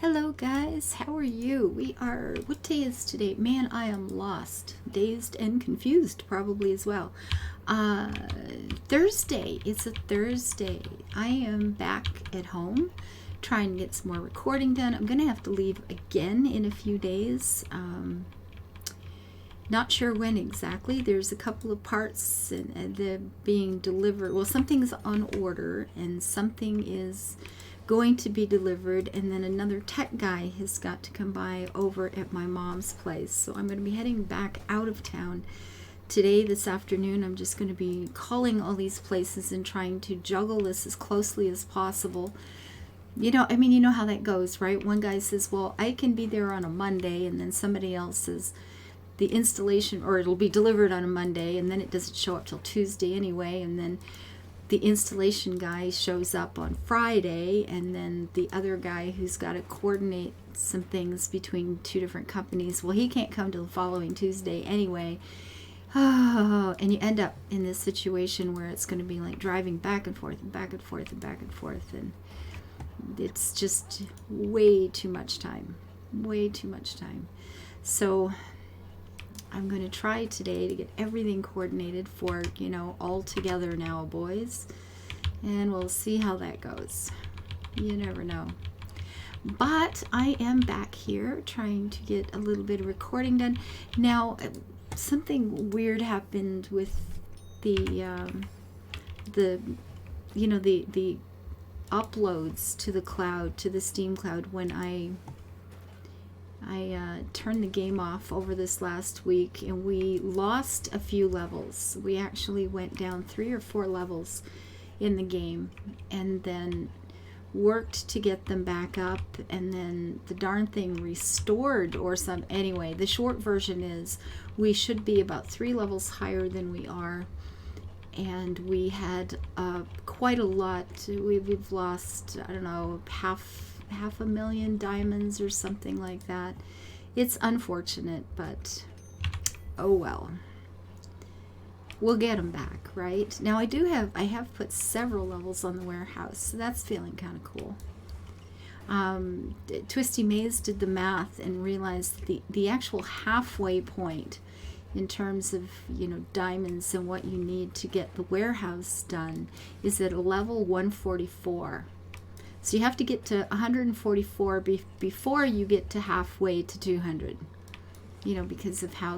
Hello guys, how are you? What day is today? Man, I am lost, dazed, and confused probably as well. Thursday, it's a Thursday. I am back at home trying to get some more recording done. I'm going to have to leave again in a few days. Not sure when exactly. There's a couple of parts and they're being delivered. Well, something's on order and something is going to be delivered, and then another tech guy has got to come by over at my mom's place. So I'm going to be heading back out of town today, this afternoon. I'm just going to be calling all these places and trying to juggle this as closely as possible. You know how that goes, right? One guy says, well, I can be there on a Monday, and then somebody else says the installation, or it'll be delivered on a Monday, and then it doesn't show up till Tuesday anyway, and then the installation guy shows up on Friday, and then the other guy who's got to coordinate some things between two different companies, well, he can't come till the following Tuesday anyway. Oh, and you end up in this situation where it's going to be like driving back and forth and back and forth and back and forth, and it's just way too much time. So I'm going to try today to get everything coordinated for, all together now, boys. And we'll see how that goes. You never know. But I am back here trying to get a little bit of recording done. Now, something weird happened with the uploads to the cloud, to the Steam cloud, when I turned the game off over this last week, and we lost a few levels. We actually went down 3 or 4 levels in the game, and then worked to get them back up, and then the darn thing restored or some. Anyway, the short version is we should be about 3 levels higher than we are, and we had quite a lot. We've lost, I don't know, half a million diamonds or something like that. It's unfortunate, but oh well. We'll get them back, right? Now I have put several levels on the warehouse, so that's feeling kind of cool. Twisty Maze did the math and realized the actual halfway point in terms of diamonds and what you need to get the warehouse done is at level 144. So you have to get to 144 before you get to halfway to 200. Because of how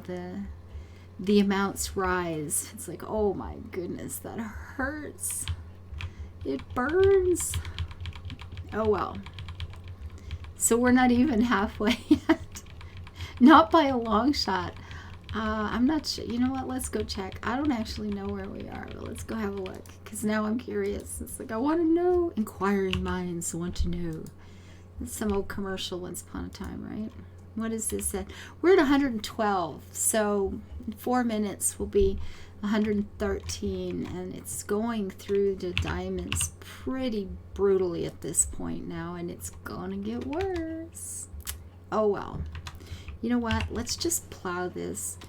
the amounts rise. It's like, oh my goodness, that hurts. It burns. Oh well. So we're not even halfway yet. Not by a long shot. I'm not sure. You know what? Let's go check. I don't actually know where we are, but let's go have a look. Because now I'm curious. It's like, I want to know. Inquiring minds want to know. It's some old commercial once upon a time, right? What is this at? We're at 112. So in 4 minutes we'll be 113. And it's going through the diamonds pretty brutally at this point now. And it's going to get worse. Oh well. You know what? Let's just plow this,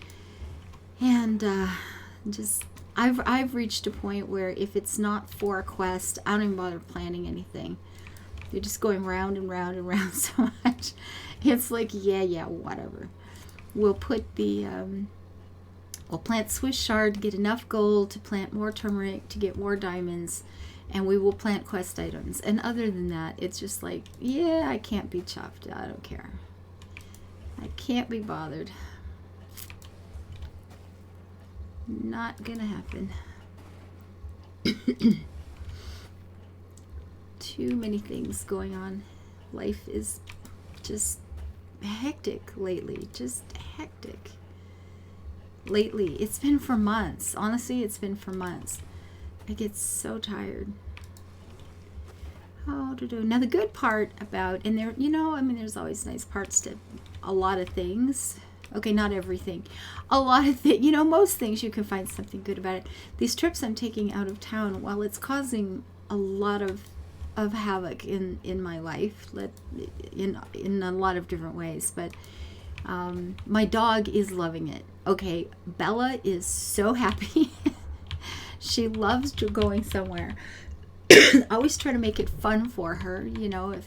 and I've reached a point where if it's not for a quest, I don't even bother planning anything. You're just going round and round and round so much. It's like, yeah, whatever. We'll put we'll plant Swiss Shard to get enough gold to plant more turmeric to get more diamonds, and we will plant quest items. And other than that, it's just like, yeah, I can't be chopped. I don't care. I can't be bothered. Not gonna happen. Too many things going on. Life is just hectic lately. Just hectic. Lately. It's been for months. Honestly, it's been for months. I get so tired. Now the good part about, and there, there's always nice parts to a lot of things. Okay, not everything. A lot of things, most things you can find something good about it. These trips I'm taking out of town, while it's causing a lot of havoc in my life, in a lot of different ways, but my dog is loving it. Okay, Bella is so happy. She loves going somewhere. I always try to make it fun for her, if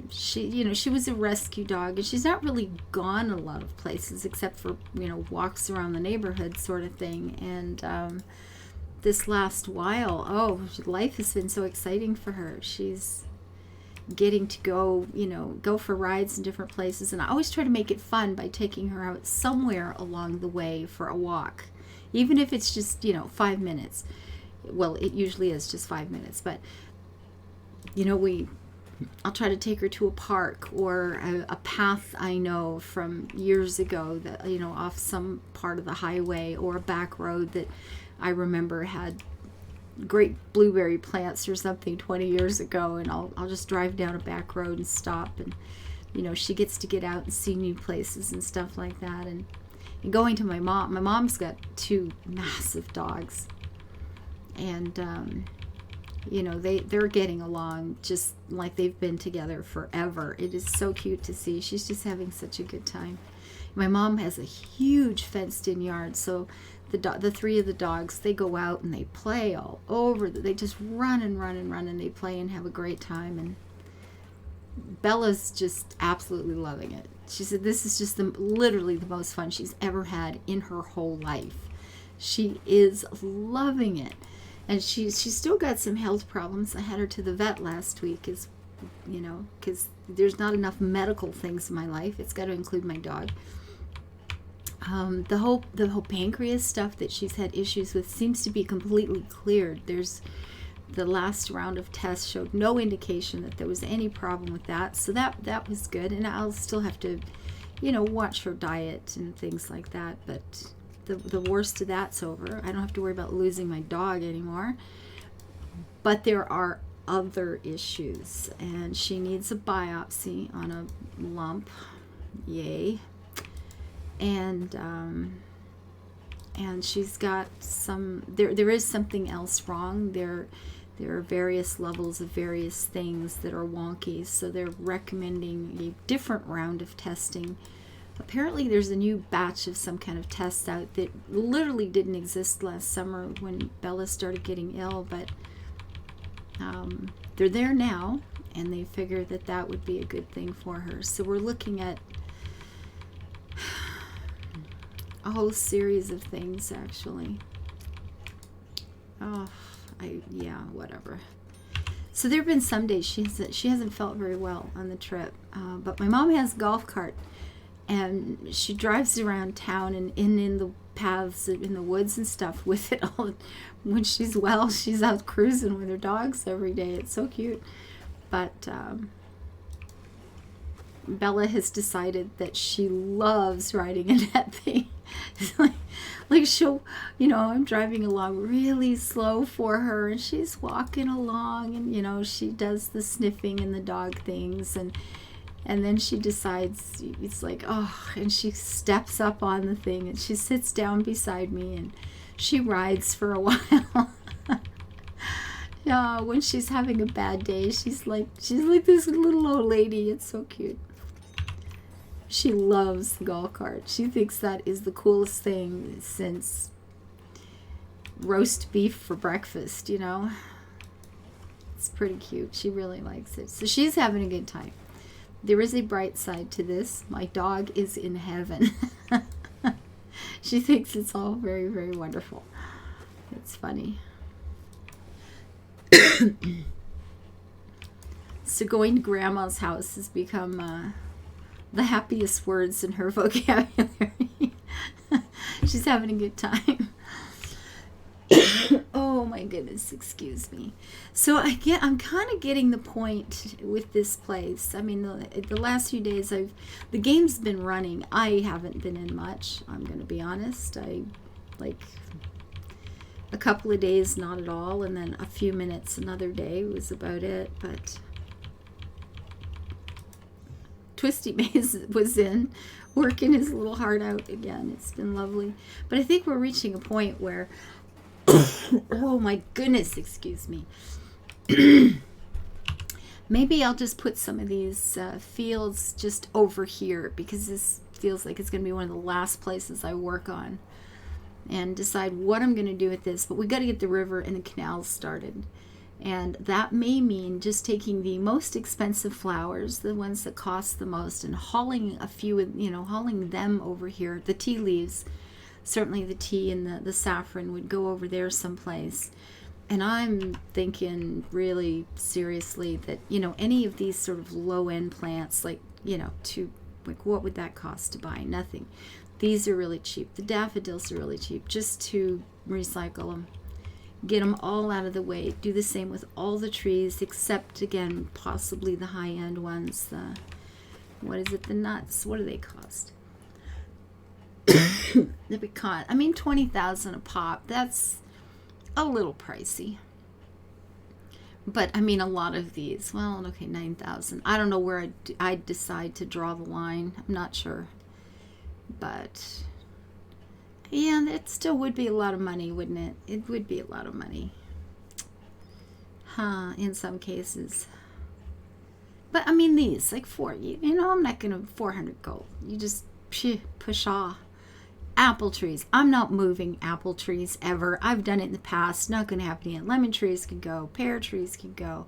She was a rescue dog, and she's not really gone a lot of places except for, walks around the neighborhood sort of thing. And this last while, life has been so exciting for her. She's getting to go for rides in different places. And I always try to make it fun by taking her out somewhere along the way for a walk, even if it's just, 5 minutes. Well, it usually is just 5 minutes, but I'll try to take her to a park or a path I know from years ago that, off some part of the highway, or a back road that I remember had great blueberry plants or something 20 years ago, and I'll just drive down a back road and stop, and she gets to get out and see new places and stuff like that. And going to my mom's got 2 massive dogs, and they're getting along just like they've been together forever. It is so cute to see. She's just having such a good time. My mom has a huge fenced-in yard, so the 3 of the dogs, they go out and they play all over. They just run and run and run, and they play and have a great time. And Bella's just absolutely loving it. She said this is just literally the most fun she's ever had in her whole life. She is loving it. And she's still got some health problems. I had her to the vet last week, because there's not enough medical things in my life. It's got to include my dog. The whole pancreas stuff that she's had issues with seems to be completely cleared. The last round of tests showed no indication that there was any problem with that, so that was good. And I'll still have to, watch her diet and things like that. But the worst of that's over. I don't have to worry about losing my dog anymore. But there are other issues, and she needs a biopsy on a lump. Yay. And she's got there is something else wrong. There are various levels of various things that are wonky, so they're recommending a different round of testing. Apparently there's a new batch of some kind of test out that literally didn't exist last summer when Bella started getting ill, but they're there now, and they figure that would be a good thing for her. So we're looking at a whole series of things, actually. Whatever. So there have been some days she hasn't felt very well on the trip, but my mom has a golf cart, and she drives around town and in the paths in the woods and stuff with it all. When she's well, she's out cruising with her dogs every day. It's so cute. But Bella has decided that she loves riding in that thing. like she'll, I'm driving along really slow for her, and she's walking along, and she does the sniffing and the dog things, and then she decides, it's like, and she steps up on the thing, and she sits down beside me, and she rides for a while. When she's having a bad day, she's like this little old lady. It's so cute. She loves the golf cart. She thinks that is the coolest thing since roast beef for breakfast, It's pretty cute. She really likes it. So she's having a good time. There is a bright side to this. My dog is in heaven. She thinks it's all very, very wonderful. It's funny. So going to Grandma's house has become the happiest words in her vocabulary. She's having a good time. Oh my goodness, excuse me. So I'm kind of getting the point with this place. I mean, the last few days the game's been running. I haven't been in much, I'm going to be honest. I a couple of days, not at all, and then a few minutes another day was about it. But Twisty Maze was in, working his little heart out again. It's been lovely. But I think we're reaching a point where, oh my goodness, excuse me. Maybe I'll just put some of these fields just over here, because this feels like it's going to be one of the last places I work on, and decide what I'm going to do with this. But we got to get the river and the canals started. And that may mean just taking the most expensive flowers, the ones that cost the most, and hauling a few, hauling them over here. The tea leaves, certainly the tea and the saffron would go over there someplace. And I'm thinking really seriously that, any of these sort of low-end plants, like, what would that cost to buy? Nothing. These are really cheap. The daffodils are really cheap, just to recycle them. Get them all out of the way. Do the same with all the trees, except, again, possibly the high-end ones. The nuts? What do they cost? The pecan. I mean, $20,000 a pop. That's a little pricey. But, I mean, a lot of these. Well, okay, 9,000. I don't know where I'd decide to draw the line. I'm not sure. But yeah, it still would be a lot of money, wouldn't it? It would be a lot of money. In some cases. But, I mean, these, like, I'm not going to 400 gold. You just push off. Apple trees. I'm not moving apple trees ever. I've done it in the past. Not going to happen again. Lemon trees can go. Pear trees can go.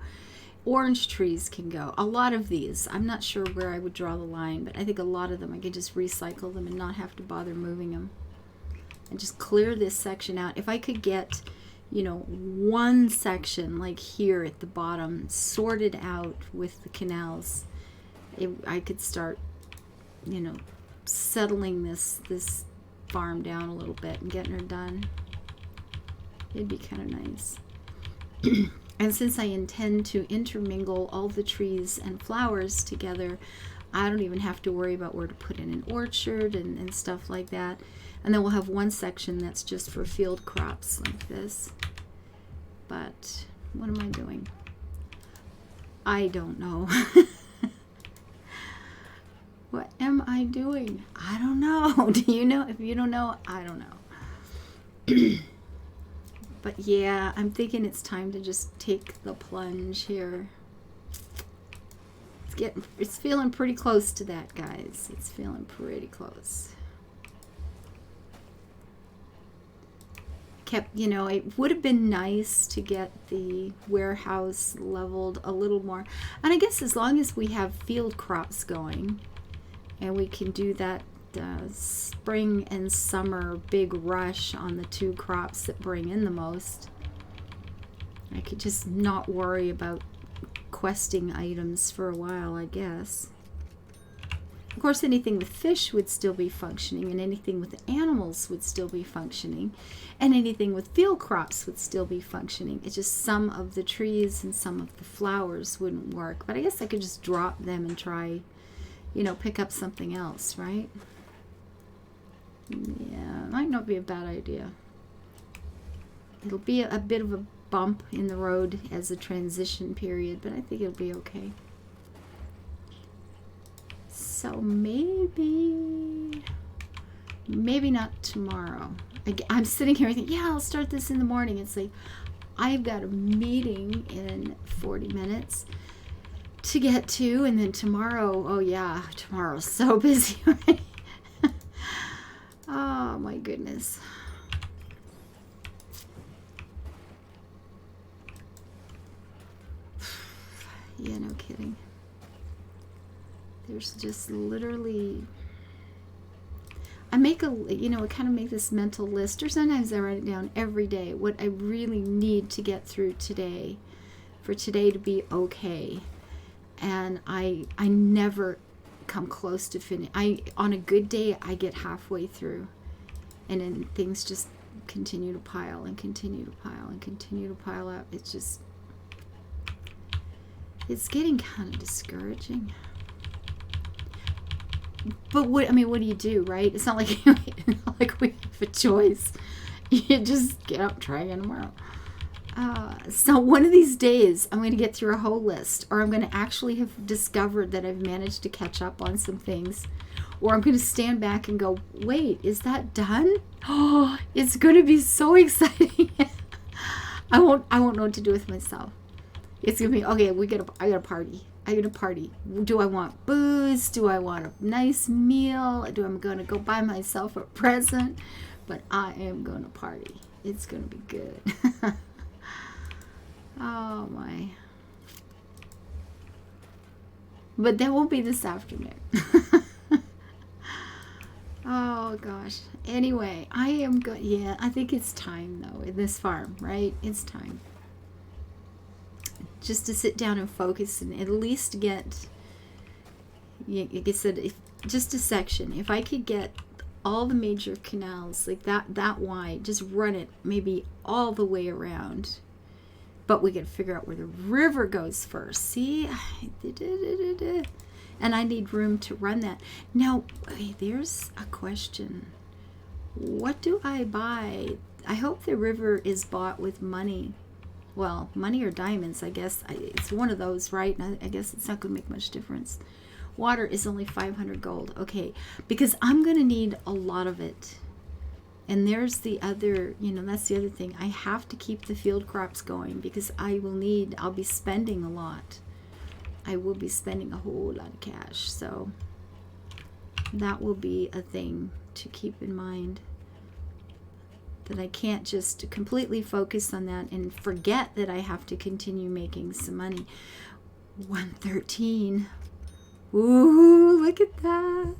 Orange trees can go. A lot of these. I'm not sure where I would draw the line, but I think a lot of them I could just recycle them and not have to bother moving them. And just clear this section out. If I could get, one section like here at the bottom sorted out with the canals, I could start, settling this farm down a little bit and getting her done. It'd be kind of nice. And since I intend to intermingle all the trees and flowers together, I don't even have to worry about where to put in an orchard and stuff like that. And then we'll have one section that's just for field crops like this. But what am I doing? I don't know. What am I doing? I don't know. Do you know? If you don't know, I don't know. But yeah, I'm thinking it's time to just take the plunge here. It's feeling pretty close to that, guys. It's feeling pretty close. It would have been nice to get the warehouse leveled a little more. And I guess as long as we have field crops going, and we can do that spring and summer big rush on the two crops that bring in the most, I could just not worry about questing items for a while, I guess. Of course, anything with fish would still be functioning, and anything with animals would still be functioning, and anything with field crops would still be functioning. It's just some of the trees and some of the flowers wouldn't work. But I guess I could just drop them and try, pick up something else, right? Yeah, might not be a bad idea. It'll be a bit of a bump in the road as a transition period, but I think it'll be okay. So maybe not tomorrow. I'm sitting here thinking, yeah, I'll start this in the morning. It's like, I've got a meeting in 40 minutes to get to, and then tomorrow, oh yeah, tomorrow's so busy. Oh my goodness. Yeah, no kidding. There's just literally, I kind of make this mental list, or sometimes I write it down every day, what I really need to get through today, for today to be okay. And I never come close to finish. On a good day, I get halfway through, and then things just continue to pile and continue to pile and continue to pile up. It's getting kind of discouraging. But what do you do, right? It's not like we have a choice. You just get up, try again tomorrow. So one of these days, I'm going to get through a whole list, or I'm going to actually have discovered that I've managed to catch up on some things, or I'm going to stand back and go, wait, is that done? Oh, it's going to be so exciting. I won't know what to do with myself. It's going to be, okay, I got a party. I'm going to party. Do I want booze? Do I want a nice meal? I'm going to go buy myself a present? But I am going to party. It's going to be good. Oh my. But that won't be this afternoon. Oh gosh. Anyway, I am good. Yeah, I think it's time though in this farm, right? It's time. Just to sit down and focus and at least get, like I said, just a section. If I could get all the major canals like that wide, just run it maybe all the way around. But we got to figure out where the river goes first. See? And I need room to run that. Now, there's a question. What do I buy? I hope the river is bought with money. Well, money or diamonds, I guess. It's one of those, right? I guess it's not going to make much difference. Water is only 500 gold. Okay, because I'm going to need a lot of it. And there's the other, that's the other thing. I have to keep the field crops going because I'll be spending a lot. I will be spending a whole lot of cash. So that will be a thing to keep in mind. That I can't just completely focus on that and forget that I have to continue making some money. 113. Ooh, look at that.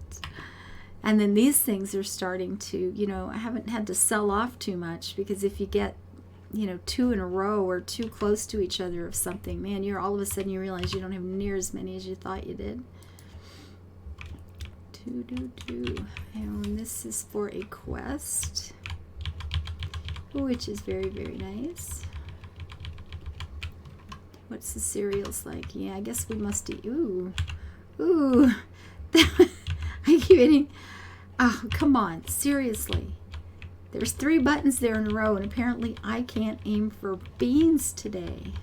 And then these things are starting to, I haven't had to sell off too much because if you get, 2 in a row or too close to each other of something, man, all of a sudden you realize you don't have near as many as you thought you did. And this is for a quest, which is very, very nice. What's the cereals like? Yeah, I guess we must eat. Ooh. I keep hitting. Oh, come on. Seriously. There's 3 buttons there in a row, and apparently I can't aim for beans today.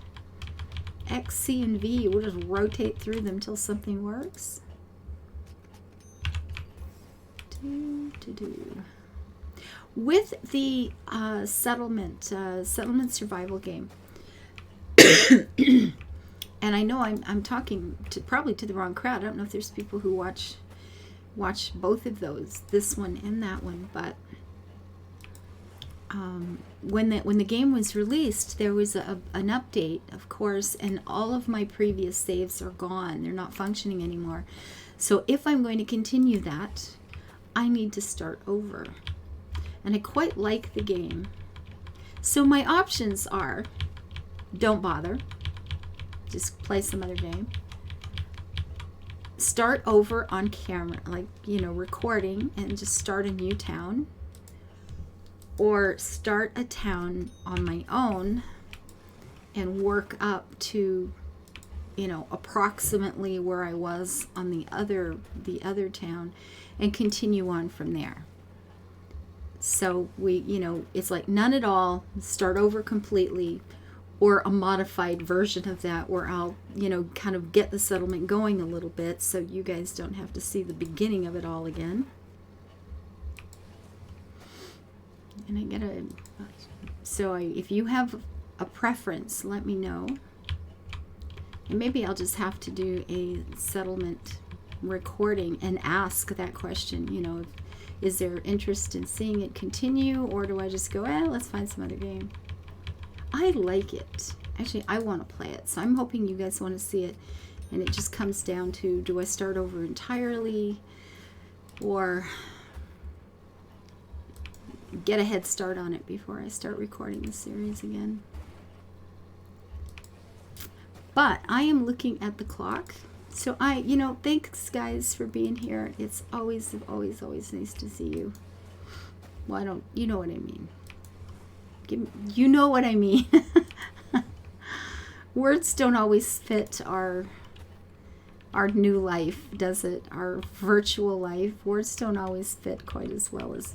X, C, and V. We'll just rotate through them till something works. With the settlement survival game, and I know I'm talking probably to the wrong crowd. I don't know if there's people who watch both of those, this one and that one, but when the game was released, there was an update, of course, and all of my previous saves are gone. They're not functioning anymore. So if I'm going to continue that, I need to start over. And I quite like the game. So my options are, don't bother. Just play some other game. Start over on camera, recording, and just start a new town. Or start a town on my own and work up to, approximately where I was on the other town and continue on from there. So it's like none at all, start over completely, or a modified version of that where I'll, kind of get the settlement going a little bit so you guys don't have to see the beginning of it all again. And if you have a preference, let me know. And maybe I'll just have to do a settlement recording and ask that question, is there interest in seeing it continue, or do I just go, let's find some other game? I like it. Actually, I want to play it, so I'm hoping you guys want to see it. And it just comes down to, do I start over entirely, or get a head start on it before I start recording the series again? But I am looking at the clock. So thanks guys for being here. It's always nice to see you. Well, you know what I mean. You know what I mean. Words don't always fit our new life, does it? Our virtual life. Words don't always fit quite as well as...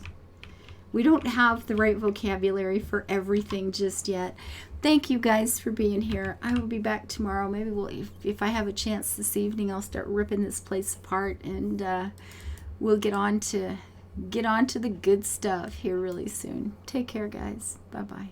We don't have the right vocabulary for everything just yet. Thank you guys for being here. I will be back tomorrow. Maybe if I have a chance this evening, I'll start ripping this place apart, and we'll get on to the good stuff here really soon. Take care, guys. Bye-bye.